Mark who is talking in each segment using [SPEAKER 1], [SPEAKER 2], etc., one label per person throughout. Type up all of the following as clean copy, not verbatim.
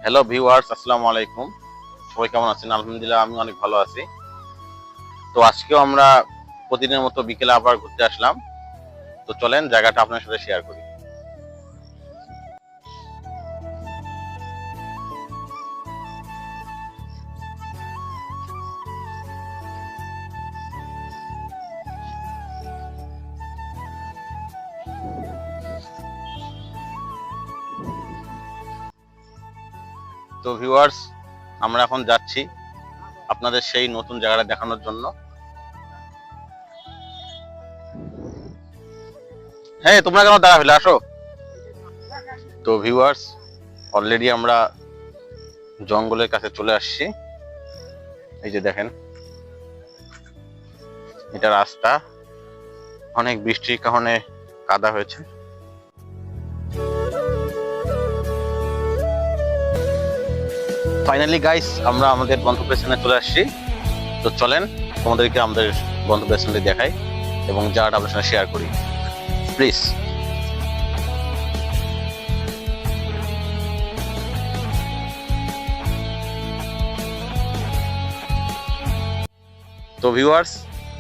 [SPEAKER 1] Hello viewers, আসসালামু আলাইকুম। সবাই কেমন আছেন? আলহামদুলিল্লাহ, আমি অনেক ভালো আছি। তো আজকেও আমরা প্রতিদিনের মতো বিকেলে আবার ঘুরতে আসলাম। তো চলেন জায়গাটা আপনার সাথে শেয়ার করি। তো ভিউয়ার্স, আমরা এখন যাচ্ছি আপনাদের সেই নতুন জায়গাটা দেখানোর জন্য। হ্যাঁ, তোমরা কেন দাঁড়া ফেলে আসো। তো ভিউয়ার্স, অলরেডি আমরা জঙ্গলের কাছে চলে আসছি। এই যে দেখেন, এটা রাস্তা, অনেক বৃষ্টির কারণে কাদা হয়েছে। ফাইনালি গাইস, আমরা আমাদের গন্তব্যস্থানে চলে আসছি। তো চলেন তোমাদেরকে আমাদের গন্তব্যস্থানটি দেখাই এবং জায়গাটা আপনার সাথে শেয়ার করি প্লিজ। তো ভিউয়ার্স,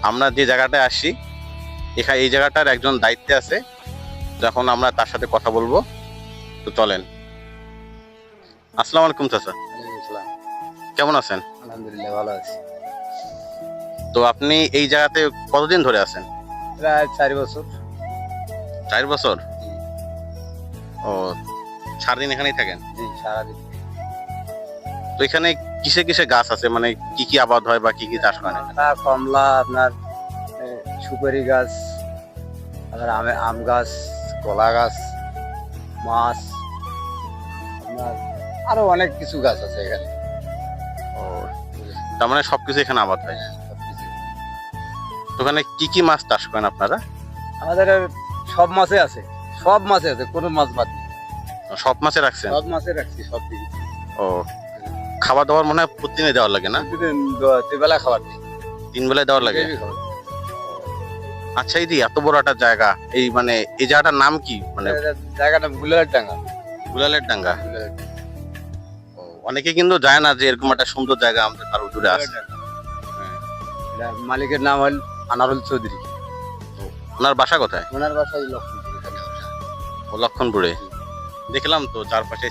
[SPEAKER 1] আমরা যে জায়গাটায় আসি, এই জায়গাটার একজন দায়িত্বে আছে। তো এখন আমরা তার সাথে কথা বলবো। তো চলেন। আসসালামু আলাইকুম চাচা, কেমন আছেন?
[SPEAKER 2] আলহামদুলিল্লাহ ভালো আছি।
[SPEAKER 1] তো আপনি এই জায়গাতে কতদিন ধরে আছেন?
[SPEAKER 2] প্রায় 4 বছর।
[SPEAKER 1] 4 বছর? ও, সারাদিন এখানেই থাকেন?
[SPEAKER 2] জি, সারাদিন।
[SPEAKER 1] তো এখানে কিসে কিসে গাছ আছে, মানে কি কি আবাদ হয় বা কি কি চাষ করেন?
[SPEAKER 2] কমলা, আপনার সুপারি গাছ, আপনার আম গাছ, কলা গাছ, মাছ, আপনার আরো অনেক কিছু গাছ আছে এখানে।
[SPEAKER 1] ও, তার মানে সবকিছু এখানে আবাদ হয়।
[SPEAKER 2] সবকিছু।
[SPEAKER 1] তো ওখানে কি কি মাছ চাষ করেন আপনারা?
[SPEAKER 2] আমাদের সব মাছে আছে, সব মাছে আছে, কোনো মাছ বাদ নেই।
[SPEAKER 1] সব মাছে রাখছেন?
[SPEAKER 2] সব মাছে রাখছি, সব দিকে।
[SPEAKER 1] ও, খাবার দাবার মনে হয় প্রতিদিনই দেওয়ার লাগে না?
[SPEAKER 2] প্রতিদিন বেলা খাবার দিই।
[SPEAKER 1] 3 বেলায় দেওয়ার লাগে?
[SPEAKER 2] daily খাবার দিই।
[SPEAKER 1] আচ্ছা, এই যে এত বড় একটা জায়গা, এই মানে এই জায়গাটার নাম কি? মানে
[SPEAKER 2] জায়গাটা বুলের ডাঙ্গা।
[SPEAKER 1] গুলালের ডাঙ্গা। ও, অনেকে কিন্তু যায় না যে এরকম একটা সুন্দর জায়গা আমাদের কারো দূরে আছে।
[SPEAKER 2] মালিকের নাম হল আনারুল চৌধুরী।
[SPEAKER 1] ওনার বাসা কোথায়?
[SPEAKER 2] ওনার বাসায় লক্ষ্মীপুর।
[SPEAKER 1] ও, লক্ষণপুরে। দেখলাম তো চারপাশে